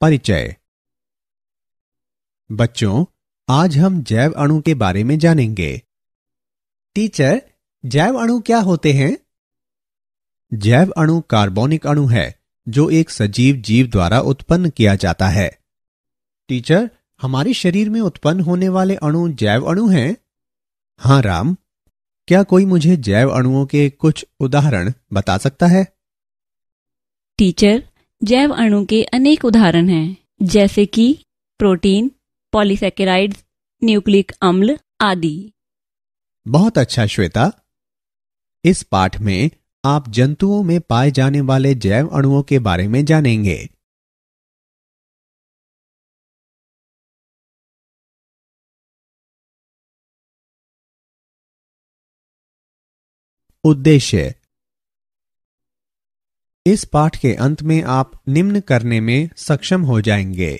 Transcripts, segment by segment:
परिचय। बच्चों, आज हम जैव अणु के बारे में जानेंगे। टीचर, जैव अणु क्या होते हैं? जैव अणु कार्बनिक अणु है जो एक सजीव जीव द्वारा उत्पन्न किया जाता है। टीचर, हमारे शरीर में उत्पन्न होने वाले अणु जैव अणु हैं? हाँ राम, क्या कोई मुझे जैव अणुओं के कुछ उदाहरण बता सकता है? टीचर, जैव अणु के अनेक उदाहरण हैं, जैसे कि प्रोटीन, पॉलीसेकेराइड्स, न्यूक्लिक अम्ल आदि। बहुत अच्छा श्वेता। इस पाठ में आप जंतुओं में पाए जाने वाले जैव अणुओं के बारे में जानेंगे। उद्देश्य। इस पाठ के अंत में आप निम्न करने में सक्षम हो जाएंगे: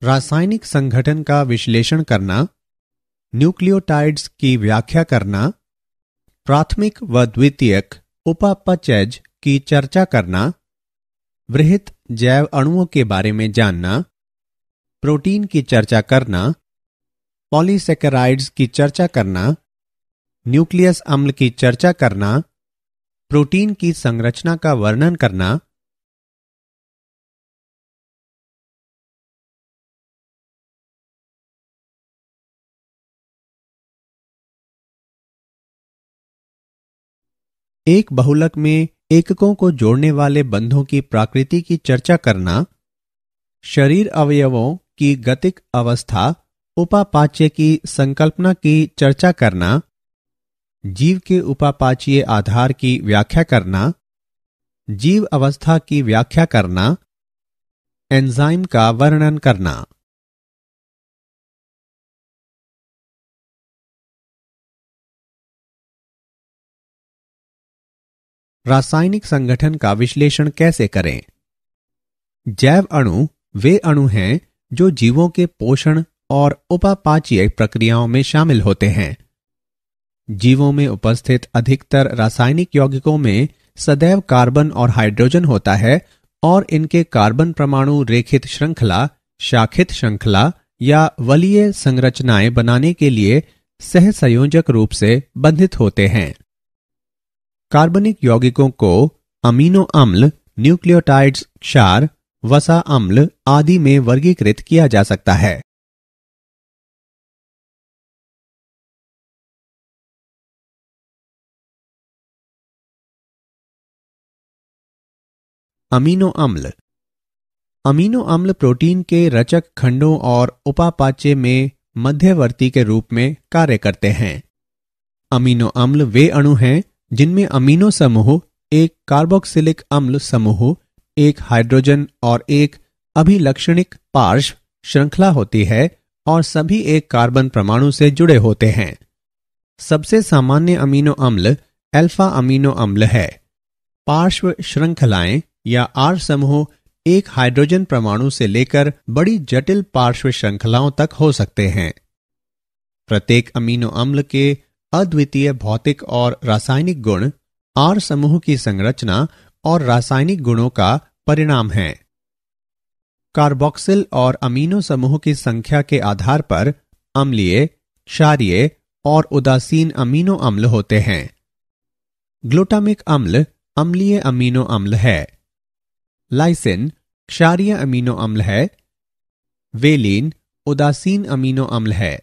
रासायनिक संगठन का विश्लेषण करना, न्यूक्लियोटाइड्स की व्याख्या करना, प्राथमिक व द्वितीयक उपापचयज की चर्चा करना, वृहत जैव अणुओं के बारे में जानना, प्रोटीन की चर्चा करना, पॉलीसेकेराइड्स की चर्चा करना, न्यूक्लियस अम्ल की चर्चा करना, प्रोटीन की संरचना का वर्णन करना, एक बहुलक में एककों को जोड़ने वाले बंधों की प्रकृति की चर्चा करना, शरीर अवयवों की गतिक अवस्था उपापाच्य की संकल्पना की चर्चा करना, जीव के उपापाचीय आधार की व्याख्या करना, जीव अवस्था की व्याख्या करना, एंजाइम का वर्णन करना। रासायनिक संगठन का विश्लेषण कैसे करें? जैव अणु वे अणु हैं जो जीवों के पोषण और उपापाचीय प्रक्रियाओं में शामिल होते हैं। जीवों में उपस्थित अधिकतर रासायनिक यौगिकों में सदैव कार्बन और हाइड्रोजन होता है और इनके कार्बन परमाणु रेखित श्रृंखला, शाखित श्रृंखला या वलीय संरचनाएं बनाने के लिए सहसंयोजक रूप से बंधित होते हैं। कार्बनिक यौगिकों को अमीनो अम्ल, न्यूक्लियोटाइड्स, क्षार, वसा अम्ल आदि में वर्गीकृत किया जा सकता है। अमीनो अम्ल। अमीनो अम्ल प्रोटीन के रचक खंडों और उपापाच्य में मध्यवर्ती के रूप में कार्य करते हैं। अमीनो अम्ल वे अणु हैं जिनमें अमीनो समूह, एक कार्बोक्सिलिक अम्ल समूह, एक हाइड्रोजन और एक अभिलक्षणिक पार्श्व श्रृंखला होती है और सभी एक कार्बन परमाणु से जुड़े होते हैं। सबसे सामान्य अमीनो अम्ल अल्फा अमीनो अम्ल है। पार्श्व श्रृंखलाएं या आर समूह एक हाइड्रोजन परमाणु से लेकर बड़ी जटिल पार्श्व श्रृंखलाओं तक हो सकते हैं। प्रत्येक अमीनो अम्ल के अद्वितीय भौतिक और रासायनिक गुण आर समूह की संरचना और रासायनिक गुणों का परिणाम है। कार्बोक्सिल और अमीनो समूह की संख्या के आधार पर अम्लीय, क्षारीय और उदासीन अमीनो अम्ल होते हैं। ग्लूटामिक अम्ल अम्लीय अमीनो अम्ल है। लाइसिन क्षारीय अमीनो अम्ल है। वेलिन उदासीन अमीनो अम्ल है।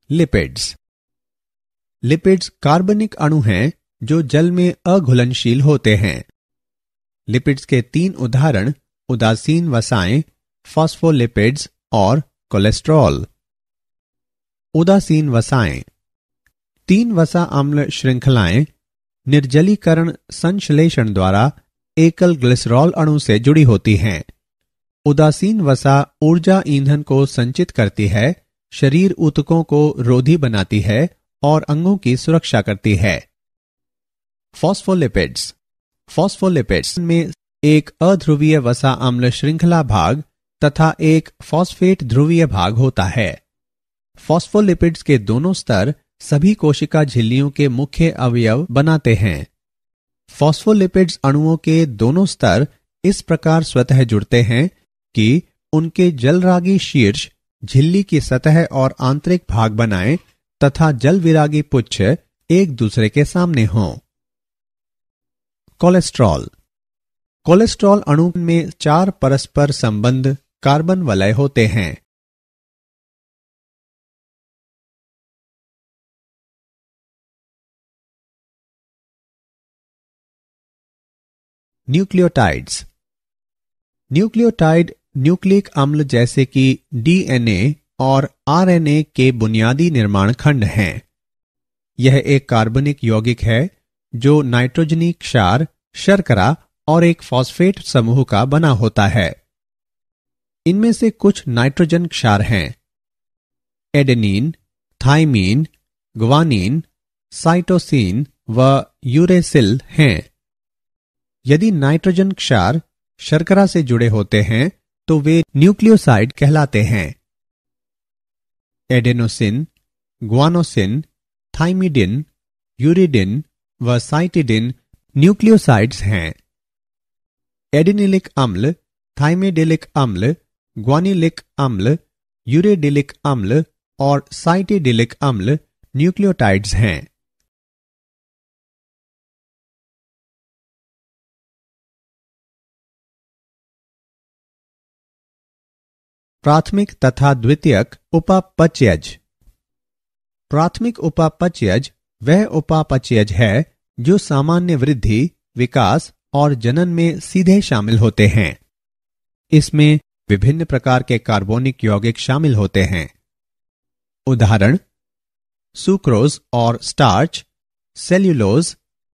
लिपिड्स। लिपिड्स कार्बनिक अणु हैं जो जल में अघुलनशील होते हैं। लिपिड्स के 3 उदाहरण उदासीन वसाएं, फॉस्फोलिपिड्स और कोलेस्ट्रॉल। उदासीन वसाएं 3 वसा अम्ल श्रृंखलाएं निर्जलीकरण संश्लेषण द्वारा एकल ग्लिसरॉल अणु से जुड़ी होती हैं। उदासीन वसा ऊर्जा ईंधन को संचित करती है, शरीर ऊतकों को रोधी बनाती है और अंगों की सुरक्षा करती है। फॉस्फोलिपिड्स। फॉस्फोलिपिड्स में एक अध्रुवीय वसा अम्ल श्रृंखला भाग तथा एक फॉस्फेट ध्रुवीय भाग होता है। फॉस्फोलिपिड्स के दोनों स्तर सभी कोशिका झिल्लियों के मुख्य अवयव बनाते हैं। फॉस्फोलिपिड्स अणुओं के दोनों स्तर इस प्रकार स्वतः जुड़ते हैं कि उनके जलरागी शीर्ष झिल्ली की सतह और आंतरिक भाग बनाएं तथा जल विरागी पुच्छ एक दूसरे के सामने हों। कोलेस्ट्रॉल। कोलेस्ट्रॉल अणु में 4 परस्पर संबंध कार्बन वलय होते हैं। न्यूक्लियोटाइड्स। न्यूक्लियोटाइड न्यूक्लिक अम्ल जैसे कि डीएनए और आरएनए के बुनियादी निर्माण खंड हैं। यह एक कार्बनिक यौगिक है जो नाइट्रोजनी क्षार, शर्करा और एक फॉस्फेट समूह का बना होता है। इनमें से कुछ नाइट्रोजन क्षार हैं। एडेनिन, थाइमीन, ग्वानिन, साइटोसिन व यूरेसिल हैं। यदि नाइट्रोजन क्षार शर्करा से जुड़े होते हैं तो वे न्यूक्लियोसाइड कहलाते हैं। एडेनोसिन, ग्वानोसिन, थाइमिडिन, यूरिडिन व साइटिडिन न्यूक्लियोसाइड्स हैं। एडेनिलिक अम्ल, थाइमिडिलिक अम्ल, ग्वानिलिक अम्ल, यूरिडिलिक अम्ल और साइटिडिलिक अम्ल न्यूक्लियोटाइड्स हैं। प्राथमिक तथा द्वितीयक उपापचयज। प्राथमिक उपापचयज वह उपापचयज है जो सामान्य वृद्धि, विकास और जनन में सीधे शामिल होते हैं। इसमें विभिन्न प्रकार के कार्बोनिक यौगिक शामिल होते हैं। उदाहरण: सुक्रोज और स्टार्च, सेल्यूलोज,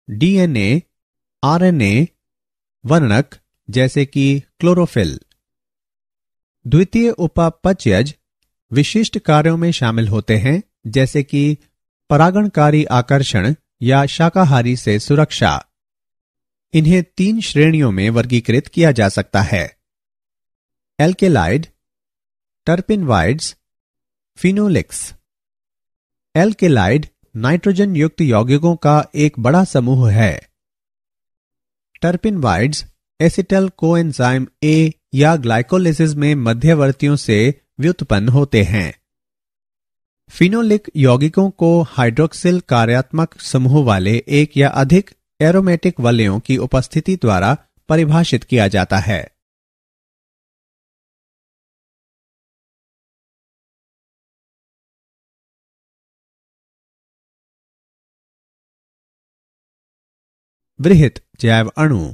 डीएनए, आरएनए, वर्णक जैसे कि क्लोरोफिल। द्वितीय उपापचयज विशिष्ट कार्यों में शामिल होते हैं जैसे कि परागणकारी आकर्षण या शाकाहारी से सुरक्षा। इन्हें 3 श्रेणियों में वर्गीकृत किया जा सकता है: एल्केलाइड, टर्पिनवाइड्स, फिनोलिक्स। एल्केलाइड नाइट्रोजन युक्त यौगिकों का एक बड़ा समूह है। टर्पिनवाइड्स एसिटल कोएंजाइम ए या ग्लाइकोलिसिस में मध्यवर्तियों से व्युत्पन्न होते हैं। फिनोलिक यौगिकों को हाइड्रोक्सिल कार्यात्मक समूह वाले एक या अधिक एरोमेटिक वलयों की उपस्थिति द्वारा परिभाषित किया जाता है। वृहत जैव अणु।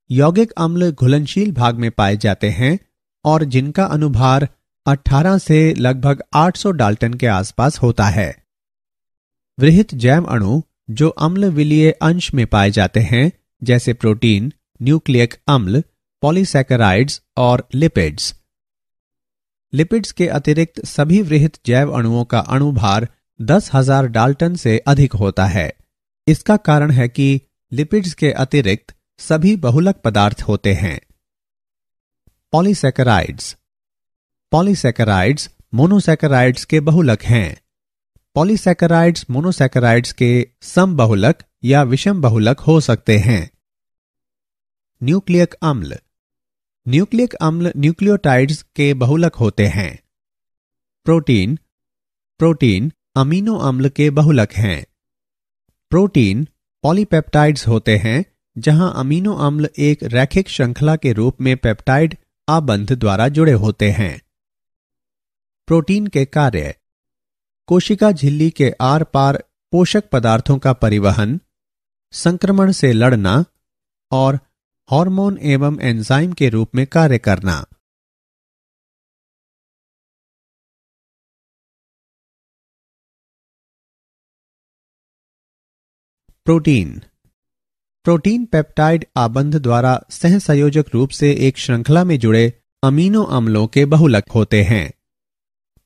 यौगिक अम्ल घुलनशील भाग में पाए जाते हैं और जिनका अनुभार 18 से लगभग 800 डाल्टन के आसपास होता है। वृहत जैव अणु जो अम्ल विलीय अंश में पाए जाते हैं जैसे प्रोटीन, न्यूक्लिक अम्ल, पॉलीसैकेराइड्स और लिपिड्स। लिपिड्स के अतिरिक्त सभी वृहत जैव अणुओं का अणुभार 10,000 डाल्टन से अधिक होता है। इसका कारण है कि लिपिड्स के अतिरिक्त सभी बहुलक पदार्थ होते हैं। पॉलीसैकेराइड्स। पॉलीसैकेराइड्स मोनोसैकेराइड्स के बहुलक हैं। पॉलीसैकेराइड्स मोनोसैकेराइड्स के समबहुलक या विषम बहुलक हो सकते हैं। न्यूक्लिक अम्ल। न्यूक्लिक अम्ल न्यूक्लियोटाइड्स के बहुलक होते हैं। प्रोटीन। प्रोटीन अमीनो अम्ल के बहुलक हैं। प्रोटीन पॉलीपेप्टाइड्स होते हैं जहां अमीनो अम्ल एक रैखिक श्रृंखला के रूप में पेप्टाइड आबंध द्वारा जुड़े होते हैं। प्रोटीन के कार्य: कोशिका झिल्ली के आर पार पोषक पदार्थों का परिवहन, संक्रमण से लड़ना और हार्मोन एवं एंजाइम के रूप में कार्य करना। प्रोटीन। प्रोटीन पेप्टाइड आबंध द्वारा सहसंयोजक रूप से एक श्रृंखला में जुड़े अमीनो अम्लों के बहुलक होते हैं।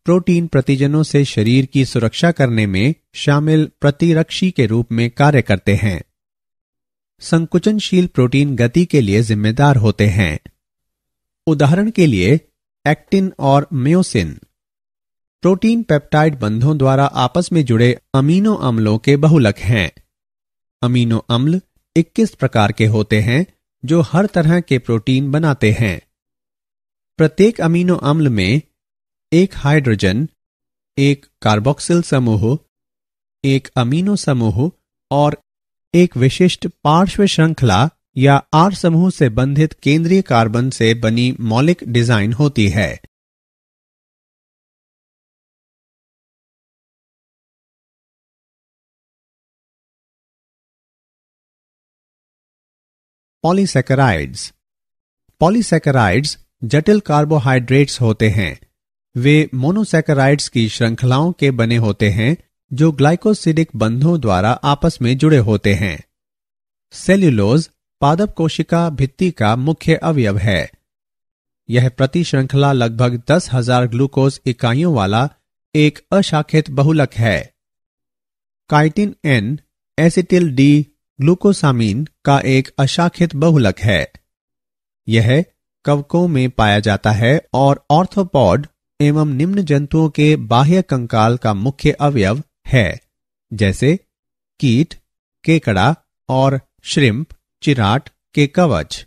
प्रोटीन प्रतिजनों से शरीर की सुरक्षा करने में शामिल प्रतिरक्षी के रूप में कार्य करते हैं। संकुचनशील प्रोटीन गति के लिए जिम्मेदार होते हैं। उदाहरण के लिए एक्टिन और म्योसिन। प्रोटीन पेप्टाइड बंधों द्वारा आपस में जुड़े अमीनो अम्लों के बहुलक हैं। अमीनो अम्ल 21 प्रकार के होते हैं जो हर तरह के प्रोटीन बनाते हैं। प्रत्येक अमीनो अम्ल में एक हाइड्रोजन, एक कार्बोक्सिल समूह, एक अमीनो समूह और एक विशिष्ट पार्श्व श्रृंखला या आर समूह से बंधित केंद्रीय कार्बन से बनी मौलिक डिजाइन होती है। पॉलीसैकेराइड्स। पॉलीसैकेराइड्स जटिल कार्बोहाइड्रेट्स होते हैं। वे मोनोसैकेराइड्स की श्रृंखलाओं के बने होते हैं जो ग्लाइकोसिडिक बंधों द्वारा आपस में जुड़े होते हैं। सेल्यूलोज पादप कोशिका भित्ति का मुख्य अवयव है। यह प्रति श्रृंखला लगभग 10,000 ग्लूकोज इकाइयों वाला एक अशाखित बहुलक है। Chitin N acetyl D glucosamine का एक अशाखित बहुलक है। यह कवकों में पाया जाता है और ऑर्थोपॉड एवं निम्न जंतुओं के बाह्य कंकाल का मुख्य अवयव है, जैसे कीट, केकड़ा और श्रिम्प, चिराट के कवच।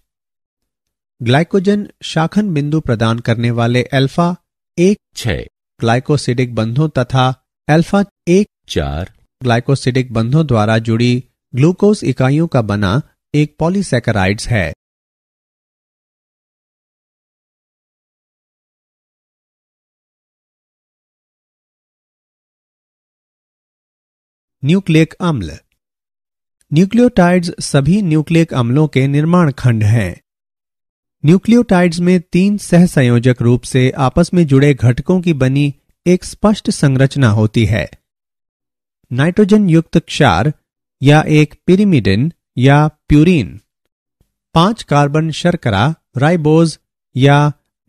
ग्लाइकोजन शाखन बिंदु प्रदान करने वाले अल्फा 1,6 ग्लाइकोसिडिक बंधों तथा अल्फा 1,4 ग्लाइकोसिडिक बंधों द्वारा जुड़ी ग्लूकोज इकाइयों का बना एक पॉलीसैकेराइड्स है। न्यूक्लिक अम्ल। न्यूक्लियोटाइड्स सभी न्यूक्लिक अम्लों के निर्माण खंड हैं। न्यूक्लियोटाइड्स में 3 सहसंयोजक रूप से आपस में जुड़े घटकों की बनी एक स्पष्ट संरचना होती है। नाइट्रोजन युक्त क्षार या एक पिरिमिडिन या प्यूरिन, 5 कार्बन शर्करा राइबोज या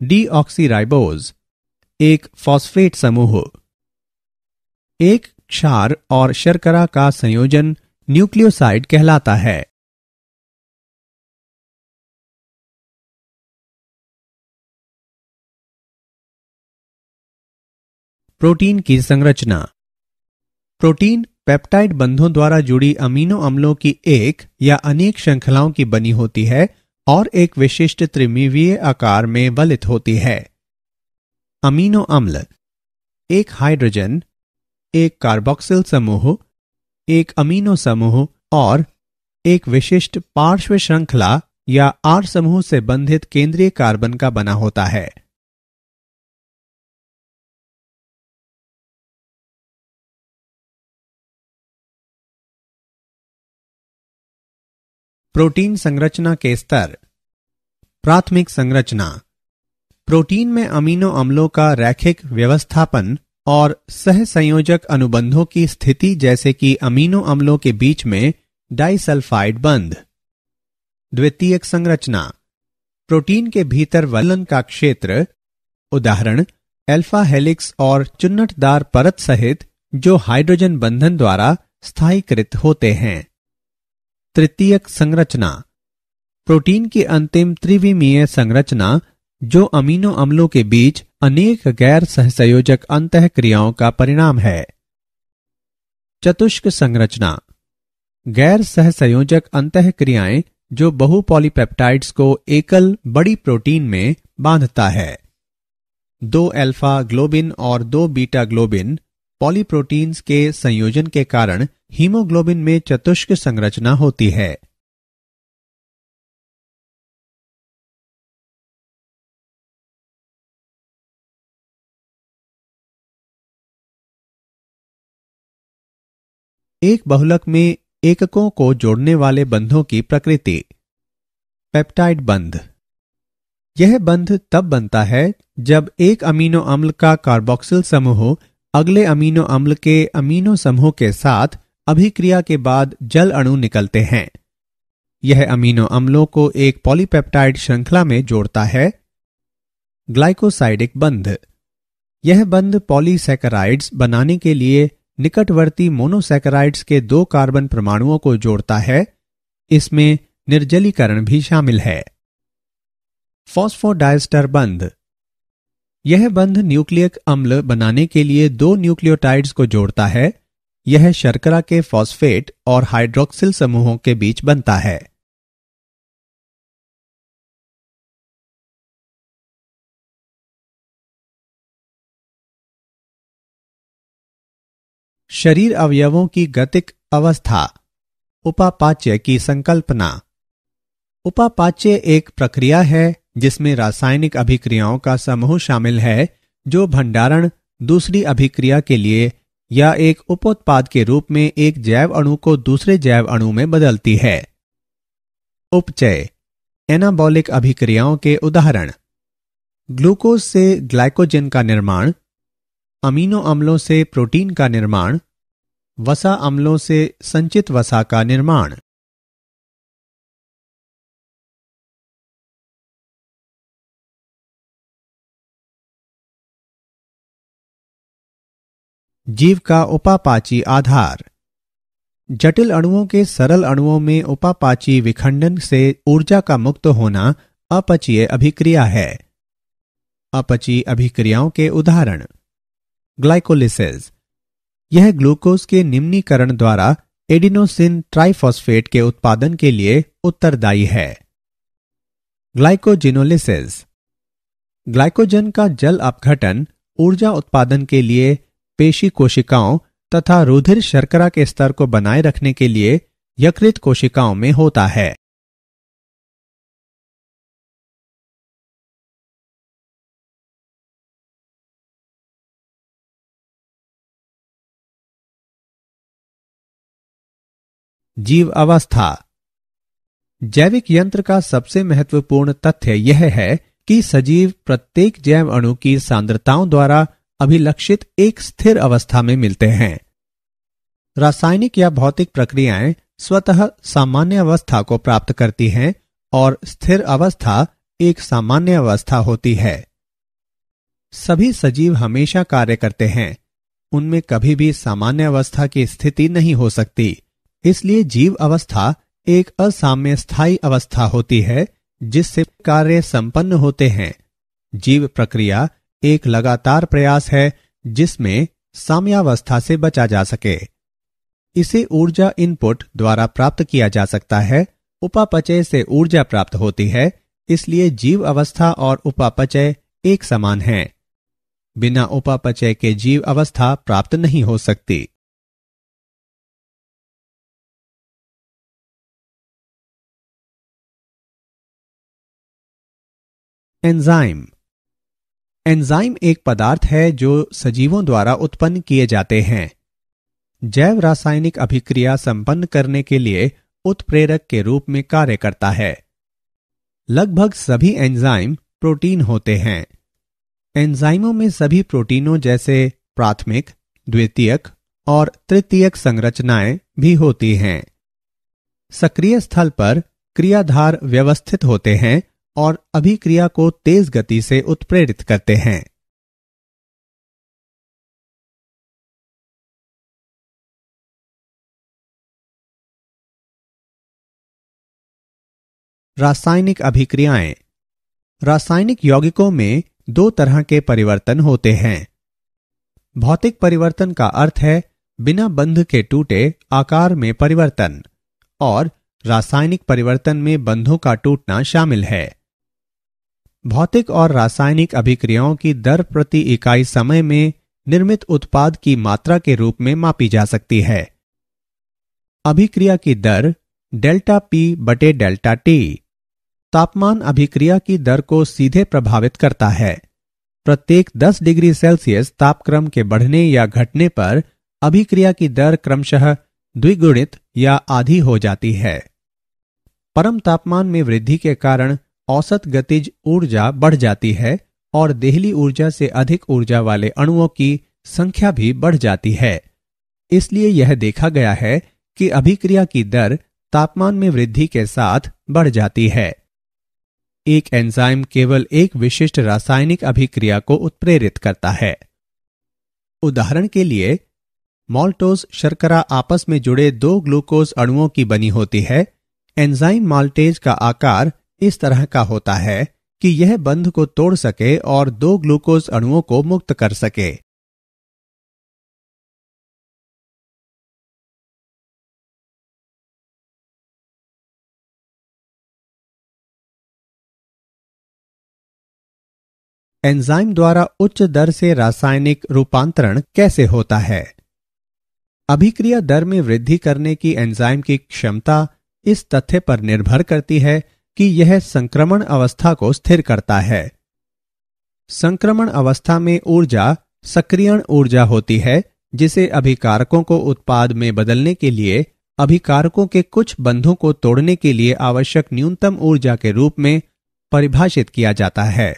डीऑक्सीराइबोज, एक फॉस्फेट समूह। एक क्षार और शर्करा का संयोजन न्यूक्लियोसाइड कहलाता है। प्रोटीन की संरचना। प्रोटीन पेप्टाइड बंधों द्वारा जुड़ी अमीनो अम्लों की एक या अनेक श्रृंखलाओं की बनी होती है और एक विशिष्ट त्रिमिमीय आकार में वलित होती है। अमीनो अम्ल एक हाइड्रोजन, एक कार्बोक्सिल समूह, एक अमीनो समूह और एक विशिष्ट पार्श्व श्रृंखला या आर समूह से बंधित केंद्रीय कार्बन का बना होता है। प्रोटीन संरचना के स्तर। प्राथमिक संरचना। प्रोटीन में अमीनो अम्लों का रैखिक व्यवस्थापन और सहसंयोजक अनुबंधों की स्थिति, जैसे कि अमीनो अम्लों के बीच में डाइसल्फाइड बंध। द्वितीयक संरचना। प्रोटीन के भीतर वलन का क्षेत्र, उदाहरण अल्फा हेलिक्स और चुन्नटदार परत सहित, जो हाइड्रोजन बंधन द्वारा स्थायीकृत होते हैं। तृतीयक संरचना। प्रोटीन की अंतिम त्रिविमीय संरचना, जो अमीनो अम्लों के बीच अनेक गैर सहसंयोजक अंतःक्रियाओं का परिणाम है। चतुष्क संरचना। गैर सहसंयोजक अंतःक्रियाएं जो बहु पॉलीपेप्टाइड्स को एकल बड़ी प्रोटीन में बांधता है। 2 अल्फा ग्लोबिन और 2 बीटा ग्लोबिन पॉलीप्रोटीन्स के संयोजन के कारण हीमोग्लोबिन में चतुष्क संरचना होती है। एक बहुलक में एककों को जोड़ने वाले बंधों की प्रकृति। पेप्टाइड बंध। यह बंध तब बनता है जब एक अमीनो अम्ल का कार्बोक्सिल समूह अगले अमीनो अम्ल के अमीनो समूह के साथ अभिक्रिया के बाद जल अणु निकलते हैं। यह अमीनो अम्लों को एक पॉलीपेप्टाइड श्रृंखला में जोड़ता है। ग्लाइकोसाइडिक बंध। यह बंध पॉलीसैकेराइड्स बनाने के लिए निकटवर्ती मोनोसैकेराइड्स के 2 कार्बन परमाणुओं को जोड़ता है। इसमें निर्जलीकरण भी शामिल है। फॉस्फोडाइस्टर बंध। यह बंध न्यूक्लियक अम्ल बनाने के लिए दो न्यूक्लियोटाइड्स को जोड़ता है। यह शर्करा के फॉस्फेट और हाइड्रोक्सिल समूहों के बीच बनता है। शरीर अवयवों की गतिक अवस्था। उपापाच्य की संकल्पना। उपापाच्य एक प्रक्रिया है जिसमें रासायनिक अभिक्रियाओं का समूह शामिल है जो भंडारण, दूसरी अभिक्रिया के लिए या एक उपोत्पाद के रूप में एक जैव अणु को दूसरे जैव अणु में बदलती है। उपचय एनाबॉलिक अभिक्रियाओं के उदाहरण: ग्लूकोज से ग्लाइकोजन का निर्माण, अमीनो अम्लों से प्रोटीन का निर्माण, वसा अम्लों से संचित वसा का निर्माण। जीव का उपापाची आधार। जटिल अणुओं के सरल अणुओं में उपापाची विखंडन से ऊर्जा का मुक्त होना अपचयी अभिक्रिया है। अपचयी अभिक्रियाओं के उदाहरण: ग्लाइकोलिसिस, यह ग्लूकोज के निम्नीकरण द्वारा एडिनोसिन ट्राइफॉस्फेट के उत्पादन के लिए उत्तरदायी है। ग्लाइकोजिनोलिसिस, ग्लाइकोजन का जल अपघटन ऊर्जा उत्पादन के लिए पेशी कोशिकाओं तथा रुधिर शर्करा के स्तर को बनाए रखने के लिए यकृत कोशिकाओं में होता है। जीव अवस्था। जैविक यंत्र का सबसे महत्वपूर्ण तथ्य यह है कि सजीव प्रत्येक जैव अणु की सांद्रताओं द्वारा अभिलक्षित एक स्थिर अवस्था में मिलते हैं। रासायनिक या भौतिक प्रक्रियाएं स्वतः सामान्य अवस्था को प्राप्त करती हैं और स्थिर अवस्था एक सामान्य अवस्था होती है। सभी सजीव हमेशा कार्य करते हैं, उनमें कभी भी सामान्य अवस्था की स्थिति नहीं हो सकती। इसलिए जीव अवस्था एक असाम्य स्थायी अवस्था होती है जिससे कार्य संपन्न होते हैं। जीव प्रक्रिया एक लगातार प्रयास है जिसमें साम्यावस्था से बचा जा सके। इसे ऊर्जा इनपुट द्वारा प्राप्त किया जा सकता है। उपापचय से ऊर्जा प्राप्त होती है, इसलिए जीव अवस्था और उपापचय एक समान हैं। बिना उपापचय के जीव अवस्था प्राप्त नहीं हो सकती। एंजाइम। एंजाइम एक पदार्थ है जो सजीवों द्वारा उत्पन्न किए जाते हैं। जैव रासायनिक अभिक्रिया संपन्न करने के लिए उत्प्रेरक के रूप में कार्य करता है। लगभग सभी एंजाइम प्रोटीन होते हैं। एंजाइमों में सभी प्रोटीनों जैसे प्राथमिक, द्वितीयक और तृतीयक संरचनाएं भी होती हैं। सक्रिय स्थल पर क्रियाधार व्यवस्थित होते हैं और अभिक्रिया को तेज गति से उत्प्रेरित करते हैं। रासायनिक अभिक्रियाएं। रासायनिक यौगिकों में दो तरह के परिवर्तन होते हैं। भौतिक परिवर्तन का अर्थ है बिना बंध के टूटे आकार में परिवर्तन, और रासायनिक परिवर्तन में बंधों का टूटना शामिल है। भौतिक और रासायनिक अभिक्रियाओं की दर प्रति इकाई समय में निर्मित उत्पाद की मात्रा के रूप में मापी जा सकती है। अभिक्रिया की दर डेल्टा पी बटे डेल्टा टी। तापमान अभिक्रिया की दर को सीधे प्रभावित करता है। प्रत्येक 10 डिग्री सेल्सियस तापक्रम के बढ़ने या घटने पर अभिक्रिया की दर क्रमशः द्विगुणित या आधी हो जाती है। परम तापमान में वृद्धि के कारण औसत गतिज ऊर्जा बढ़ जाती है और देहली ऊर्जा से अधिक ऊर्जा वाले अणुओं की संख्या भी बढ़ जाती है। इसलिए यह देखा गया है कि अभिक्रिया की दर तापमान में वृद्धि के साथ बढ़ जाती है। एक एंजाइम केवल एक विशिष्ट रासायनिक अभिक्रिया को उत्प्रेरित करता है। उदाहरण के लिए, माल्टोज शर्करा आपस में जुड़े दो ग्लूकोज अणुओं की बनी होती है। एंजाइम माल्टेज का आकार इस तरह का होता है कि यह बंध को तोड़ सके और 2 ग्लूकोज अणुओं को मुक्त कर सके। एंजाइम द्वारा उच्च दर से रासायनिक रूपांतरण कैसे होता है? अभिक्रिया दर में वृद्धि करने की एंजाइम की क्षमता इस तथ्य पर निर्भर करती है कि यह संक्रमण अवस्था को स्थिर करता है। संक्रमण अवस्था में ऊर्जा सक्रियण ऊर्जा होती है, जिसे अभिकारकों को उत्पाद में बदलने के लिए अभिकारकों के कुछ बंधों को तोड़ने के लिए आवश्यक न्यूनतम ऊर्जा के रूप में परिभाषित किया जाता है।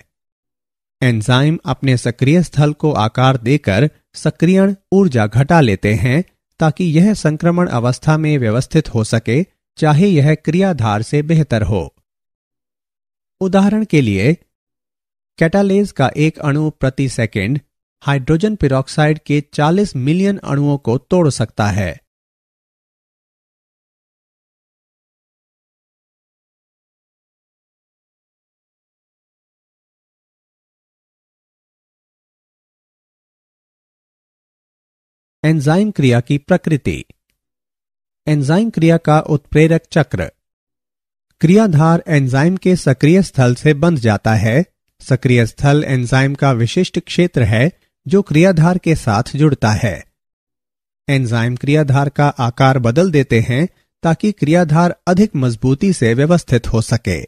एंजाइम अपने सक्रिय स्थल को आकार देकर सक्रियण ऊर्जा घटा लेते हैं ताकि यह संक्रमण अवस्था में व्यवस्थित हो सके, चाहे यह क्रियाधार से बेहतर हो। उदाहरण के लिए, कैटालेज का एक अणु प्रति सेकंड हाइड्रोजन पेरोक्साइड के 40 मिलियन अणुओं को तोड़ सकता है। एंजाइम क्रिया की प्रकृति। एंजाइम क्रिया का उत्प्रेरक चक्र। क्रियाधार एंजाइम के सक्रिय स्थल से बंध जाता है। सक्रिय स्थल एंजाइम का विशिष्ट क्षेत्र है जो क्रियाधार के साथ जुड़ता है। एंजाइम क्रियाधार का आकार बदल देते हैं ताकि क्रियाधार अधिक मजबूती से व्यवस्थित हो सके।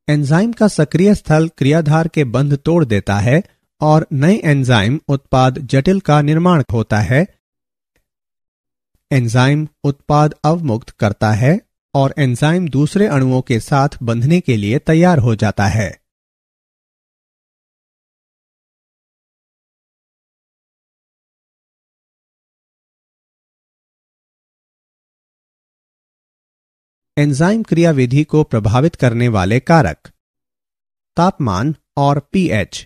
एंजाइम का सक्रिय स्थल क्रियाधार के बंध तोड़ देता है और नए एंजाइम उत्पाद जटिल का निर्माण होता है। एंजाइम उत्पाद अवमुक्त करता है और एंजाइम दूसरे अणुओं के साथ बंधने के लिए तैयार हो जाता है। एंजाइम क्रियाविधि को प्रभावित करने वाले कारक। तापमान और पीएच।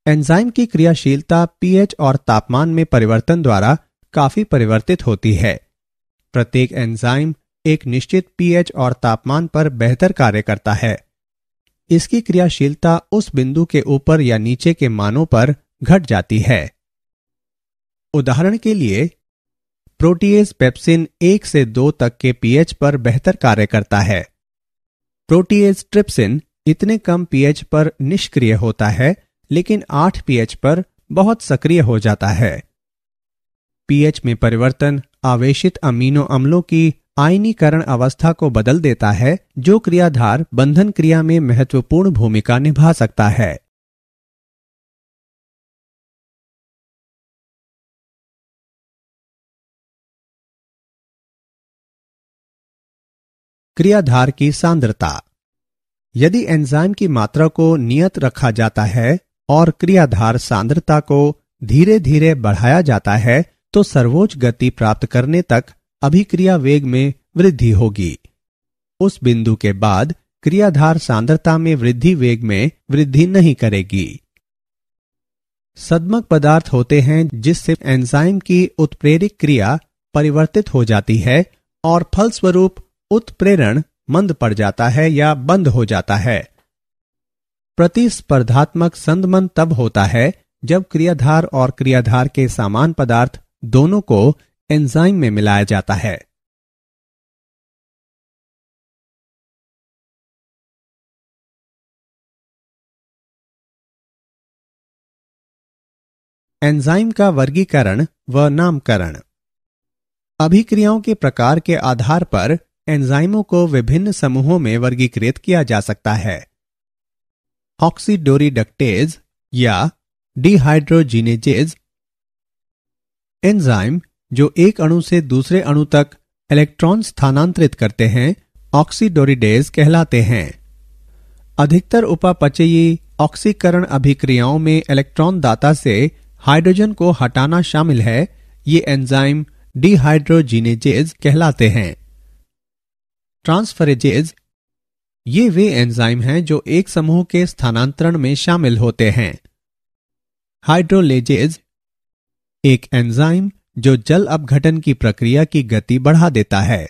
एंजाइम की क्रियाशीलता पीएच और तापमान में परिवर्तन द्वारा काफी परिवर्तित होती है। प्रत्येक एंजाइम एक निश्चित पीएच और तापमान पर बेहतर कार्य करता है। इसकी क्रियाशीलता उस बिंदु के ऊपर या नीचे के मानों पर घट जाती है। उदाहरण के लिए, प्रोटीएज पेप्सिन 1 से 2 तक के पीएच पर बेहतर कार्य करता है। प्रोटीएज ट्रिप्सिन इतने कम पीएच पर निष्क्रिय होता है, लेकिन 8 पीएच पर बहुत सक्रिय हो जाता है। पीएच में परिवर्तन आवेशित अमीनो अम्लों की आयनीकरण अवस्था को बदल देता है, जो क्रियाधार बंधन क्रिया में महत्वपूर्ण भूमिका निभा सकता है। क्रियाधार की सांद्रता। यदि एंजाइम की मात्रा को नियत रखा जाता है और क्रियाधार सांद्रता को धीरे धीरे बढ़ाया जाता है, तो सर्वोच्च गति प्राप्त करने तक अभिक्रिया वेग में वृद्धि होगी। उस बिंदु के बाद क्रियाधार सांद्रता में वृद्धि वेग में वृद्धि नहीं करेगी। सद्मक पदार्थ होते हैं जिससे एंजाइम की उत्प्रेरक क्रिया परिवर्तित हो जाती है और फलस्वरूप उत्प्रेरण मंद पड़ जाता है या बंद हो जाता है। प्रतिस्पर्धात्मक संदमन तब होता है जब क्रियाधार और क्रियाधार के समान पदार्थ दोनों को एंजाइम में मिलाया जाता है। एंजाइम का वर्गीकरण व नामकरण। अभिक्रियाओं के प्रकार के आधार पर एंजाइमों को विभिन्न समूहों में वर्गीकृत किया जा सकता है। ऑक्सीडोरिडक्टेज या डिहाइड्रोजिनेजेज एंजाइम जो एक अणु से दूसरे अणु तक इलेक्ट्रॉन स्थानांतरित करते हैं, ऑक्सीडोरिडेज कहलाते हैं। अधिकतर उपापचयी ऑक्सीकरण अभिक्रियाओं में इलेक्ट्रॉन दाता से हाइड्रोजन को हटाना शामिल है। ये एंजाइम डिहाइड्रोजिनेजेज कहलाते हैं। ट्रांसफरेजेज ये वे एंजाइम हैं जो एक समूह के स्थानांतरण में शामिल होते हैं। हाइड्रोलेजेज एक एंजाइम जो जल अपघटन की प्रक्रिया की गति बढ़ा देता है।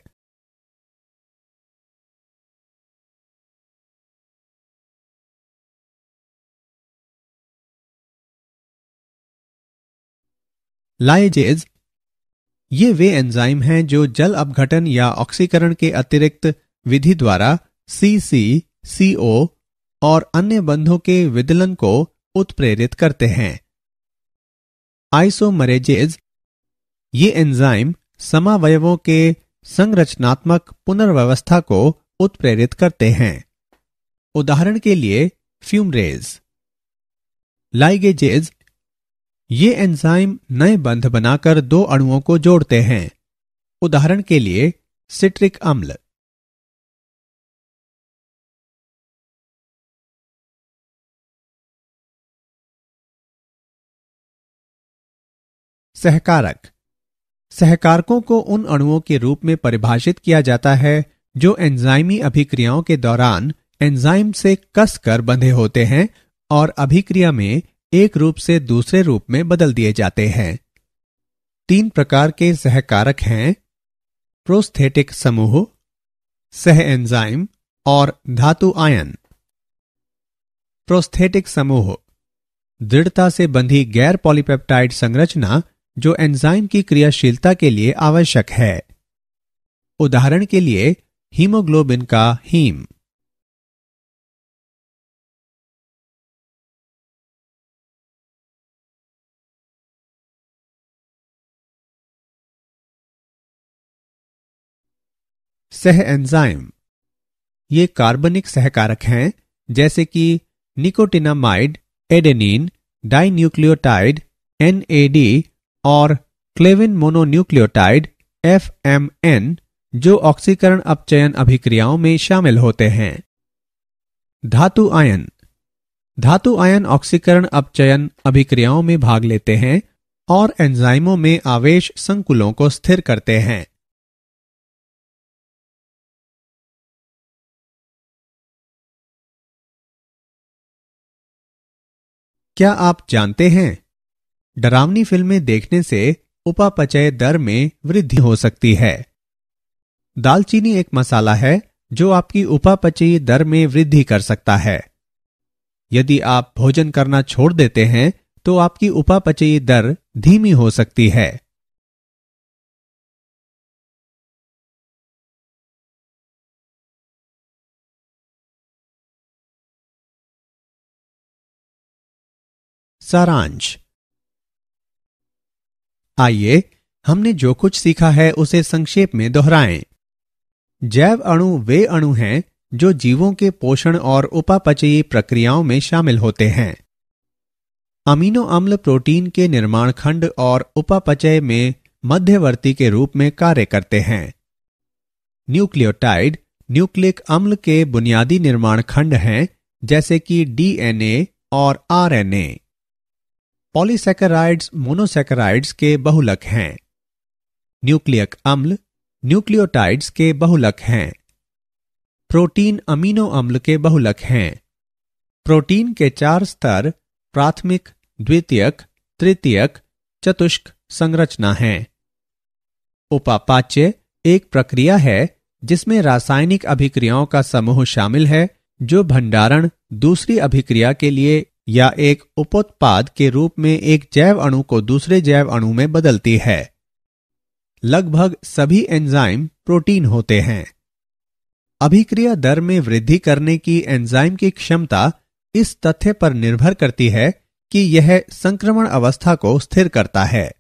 लाइजेज ये वे एंजाइम हैं जो जल अपघटन या ऑक्सीकरण के अतिरिक्त विधि द्वारा CC, CO और अन्य बंधों के विदलन को उत्प्रेरित करते हैं। आइसोमरेजेज ये एंजाइम समावयवों के संरचनात्मक पुनर्व्यवस्था को उत्प्रेरित करते हैं। उदाहरण के लिए फ्यूमरेज। लाइगेजेज ये एंजाइम नए बंध बनाकर दो अणुओं को जोड़ते हैं। उदाहरण के लिए सिट्रिक अम्ल। सहकारक सहकारकों को उन अणुओं के रूप में परिभाषित किया जाता है जो एंजाइमी अभिक्रियाओं के दौरान एंजाइम से कसकर बंधे होते हैं और अभिक्रिया में एक रूप से दूसरे रूप में बदल दिए जाते हैं। 3 प्रकार के सहकारक हैं: प्रोस्थेटिक समूह, सह एंजाइम और धातु आयन। प्रोस्थेटिक समूह दृढ़ता से बंधी गैर पॉलीपेप्टाइड संरचना जो एंजाइम की क्रियाशीलता के लिए आवश्यक है। उदाहरण के लिए हीमोग्लोबिन का हीम। सह एंजाइम ये कार्बनिक सहकारक हैं जैसे कि निकोटिनामाइड, एडेनिन, डाइन्यूक्लियोटाइड NAD और क्लेविन मोनोन्यूक्लियोटाइड FMN जो ऑक्सीकरण अपचयन अभिक्रियाओं में शामिल होते हैं। धातु आयन ऑक्सीकरण अपचयन अभिक्रियाओं में भाग लेते हैं और एंजाइमों में आवेश संकुलों को स्थिर करते हैं। क्या आप जानते हैं डरावनी फिल्में देखने से उपापचय दर में वृद्धि हो सकती है। दालचीनी एक मसाला है जो आपकी उपापचयी दर में वृद्धि कर सकता है। यदि आप भोजन करना छोड़ देते हैं तो आपकी उपापचयी दर धीमी हो सकती है। सारांश। आइए हमने जो कुछ सीखा है उसे संक्षेप में दोहराएं। जैव अणु वे अणु हैं जो जीवों के पोषण और उपापचयी प्रक्रियाओं में शामिल होते हैं। अमीनो अम्ल प्रोटीन के निर्माण खंड और उपापचय में मध्यवर्ती के रूप में कार्य करते हैं। न्यूक्लियोटाइड न्यूक्लिक अम्ल के बुनियादी निर्माण खंड हैं जैसे कि DNA और RNA। पॉलीसैकेराइड्स मोनोसैकेराइड्स के बहुलक हैं। न्यूक्लियक अम्ल न्यूक्लियोटाइड्स के बहुलक हैं। प्रोटीन अमीनो अम्ल के बहुलक हैं। प्रोटीन के 4 स्तर प्राथमिक, द्वितीयक, तृतीयक, चतुष्क संरचना हैं। उपापाच्य एक प्रक्रिया है जिसमें रासायनिक अभिक्रियाओं का समूह शामिल है जो भंडारण, दूसरी अभिक्रिया के लिए या एक उपोत्पाद के रूप में एक जैव अणु को दूसरे जैव अणु में बदलती है। लगभग सभी एंजाइम प्रोटीन होते हैं। अभिक्रिया दर में वृद्धि करने की एंजाइम की क्षमता इस तथ्य पर निर्भर करती है कि यह संक्रमण अवस्था को स्थिर करता है।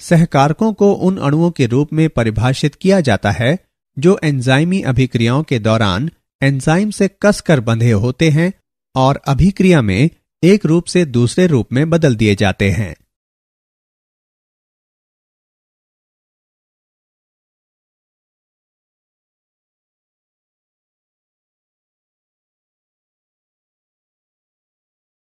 सहकारकों को उन अणुओं के रूप में परिभाषित किया जाता है जो एंजाइमी अभिक्रियाओं के दौरान एंजाइम से कसकर बंधे होते हैं और अभिक्रिया में एक रूप से दूसरे रूप में बदल दिए जाते हैं।